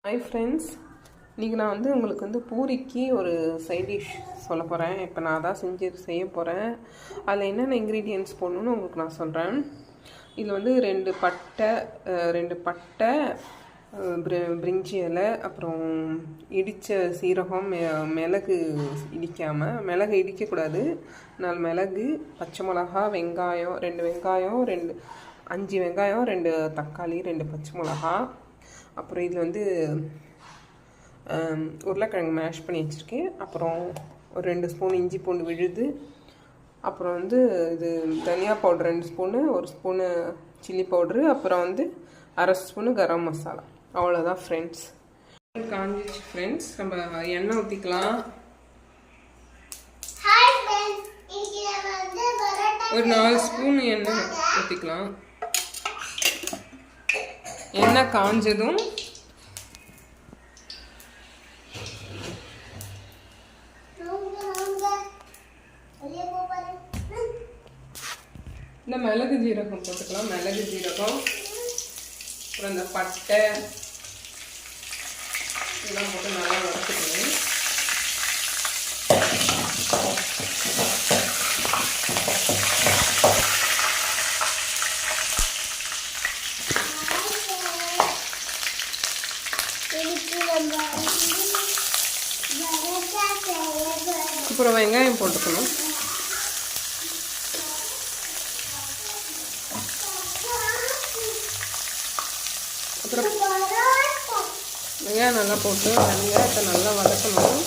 Hi friends, இன்றைக்கி நான் உங்களுக்கு பூரிக்கு ஒரு சைட் டிஷ் சொல்ல போகிறேன். இப்போ நான் அதான் செய்ய போகிறேன். அதில் என்னென்ன இன்க்ரீடியன்ட்ஸ் போடணுன்னு உங்களுக்கு நான் சொல்கிறேன். இதில் ரெண்டு பட்டை பிரிஞ்சி இலை, அப்புறம் இடித்த சீரகம், மிளகு மிளகு இடிக்கக்கூடாது, 4 மிளகு, பச்சை மிளகா, வெங்காயம் 2 5 வெங்காயம், 2 தக்காளி, 2 பச்சை மிளகா, அப்புறம் இதில் உருளைக்கிழங்கு மேஷ் பண்ணி வச்சுருக்கேன். அப்புறம் ஒரு 2 ஸ்பூன் இஞ்சி பூண்டு விழுது, அப்புறம் இது தனியா powder 2 spoon, 1 spoon chilli powder, அப்புறம் 1/2 ஸ்பூனு கரம் மசாலா. அவ்வளோதான் ஃப்ரெண்ட்ஸ். காஞ்சிச்சு ஃப்ரெண்ட்ஸ். நம்ம எண்ணெய் ஊற்றிக்கலாம். ஒரு 4 ஸ்பூன் எண்ணெய் ஊற்றிக்கலாம். எண்ணெய் காஞ்சதும் இந்த மிளகு ஜீரகம் போட்டுக்கலாம். மிளகு ஜீரகம், அப்புறம் இந்த பட்டை இதெல்லாம் போட்டு நல்லா வறுத்துக்கணும். அப்புறம் வெங்காயம் போட்டுக்கணும். அப்புறம் வெங்காயம் நல்லா போட்டு வெங்காயத்தை நல்லா வதக்கணும்.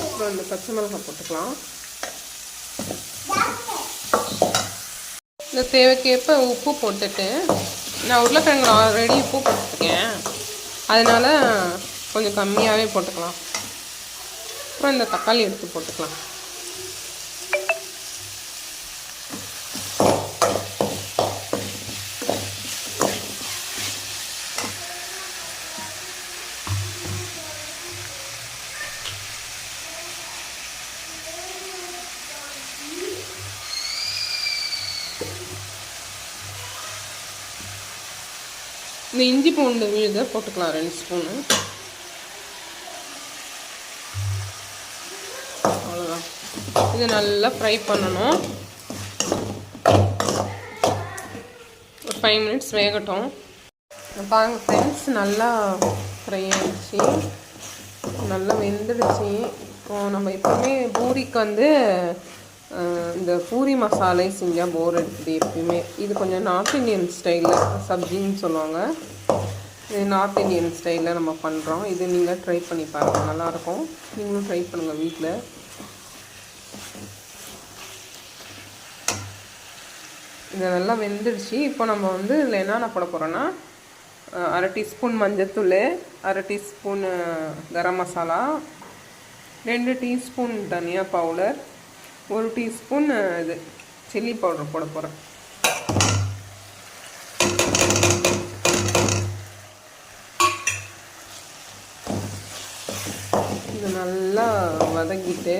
அப்புறம் இந்த பச்சை மிளகாய் போட்டுக்கலாம். இந்த தேவைக்கேற்ப உப்பு போட்டுட்டு, நான் உருளைக்கிழங்கு ஆல்ரெடி உப்பு போட்டுருக்கேன், அதனால கொஞ்சம் கம்மியாகவே போட்டுக்கலாம். அப்புறம் இந்த தக்காளி எடுத்து போட்டுக்கலாம். இந்த இஞ்சி பூண்டு விழுதை போட்டுக்கலாம் 2 ஸ்பூனு. அவ்வளோதான். இது நல்லா ஃப்ரை பண்ணணும். ஒரு 5 மினிட்ஸ் வேகட்டும். பாருங்க ஃப்ரெண்ட்ஸ், நல்லா ஃப்ரை ஆகிடுச்சு, நல்லா வெந்துடுச்சு. இப்போது நம்ம எப்பவுமே பூரிக்கு இந்த பூரி மசாலை செஞ்சால் போர் எடுக்குது எப்பயுமே. இது கொஞ்சம் நார்த் இந்தியன் ஸ்டைலில் சப்ஜின்னு சொல்லுவாங்க. இது நார்த் இந்தியன் ஸ்டைலில் நம்ம பண்ணுறோம். இது நீங்கள் ட்ரை பண்ணி பாருங்கள், நல்லாயிருக்கும். நீங்களும் ட்ரை பண்ணுங்கள் வீட்டில். இது நல்லா வெந்துடுச்சு. இப்போ நம்ம இதில் என்னென்ன போட போகிறோன்னா, 1/2 டீஸ்பூன் மஞ்சத்தூள், 1/2 டீஸ்பூன் கரம் மசாலா, 2 டீஸ்பூன் தனியா பவுடர், 1 டீஸ்பூன் இது சில்லி பவுடர் போட போகிறேன். இது நல்லா வதக்கிட்டு,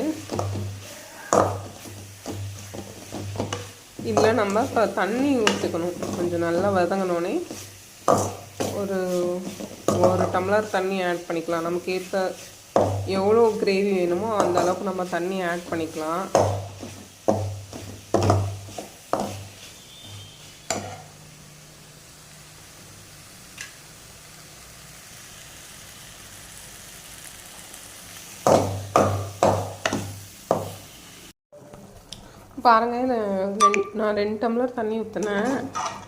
இதில் நம்ம இப்போ தண்ணி ஊற்றிக்கணும். கொஞ்சம் நல்லா வதங்கினோடனே ஒரு டம்ளர் தண்ணி ஆட் பண்ணிக்கலாம். நமக்கு ஏற்ற எவ்வளோ கிரேவி வேணுமோ அந்த அளவுக்கு நம்ம தண்ணி ஆட் பண்ணிக்கலாம். பாருங்கள், நான் 2 டம்ளர் தண்ணி ஊற்றினேன்.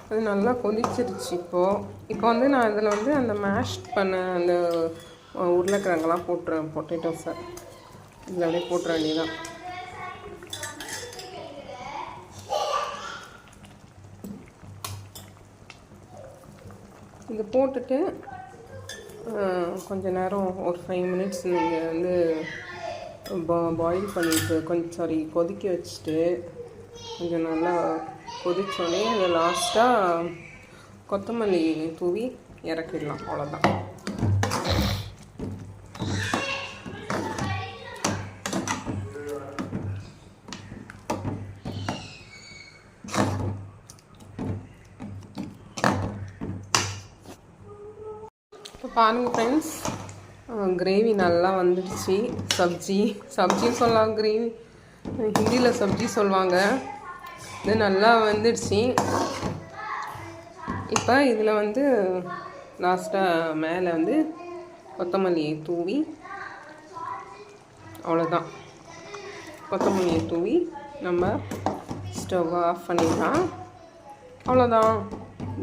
அது நல்லா கொதிச்சிருச்சு. இப்போ நான் இதில் அந்த மேஷ் பண்ண அந்த உருளைக்கிழங்கெல்லாம் பொட்டேட்டோஸை இதில் அப்படியே போட்டுற வேண்டியதான். இது போட்டுட்டு கொஞ்ச நேரம் ஒரு 5 மினிட்ஸ் நீங்கள் பாயில் பண்ணிவிட்டு கொதிக்க வச்சுட்டு, கொஞ்சம் நல்லா கொதிச்சோடனே அதை லாஸ்ட்டாக கொத்தமல்லி தூவி இறக்கிடலாம். அவ்வளோதான். பாருங்கள் ஃப்ரெண்ட்ஸ், கிரேவி நல்லா வந்துடுச்சு. சப்ஜியும் சொல்லலாம், கிரேவி ஹிந்தியில் சப்ஜி சொல்லுவாங்க. இது நல்லா வந்துடுச்சு. இப்போ இதில் வந்து லாஸ்ட்டாக மேலே வந்து கொத்தமல்லியை தூவி, அவ்வளோதான். கொத்தமல்லியை தூவி நம்ம ஸ்டவ் ஆஃப் பண்ணிடலாம். அவ்வளோதான்,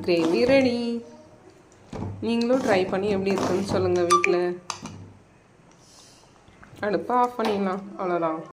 கிரேவி ரெடி. நீங்களும் ட்ரை பண்ணி எப்படி இருக்குன்னு சொல்லுங்கள் வீட்டில். அடுப்பை ஆஃப் பண்ணிடலாம், அவ்வளோதான்.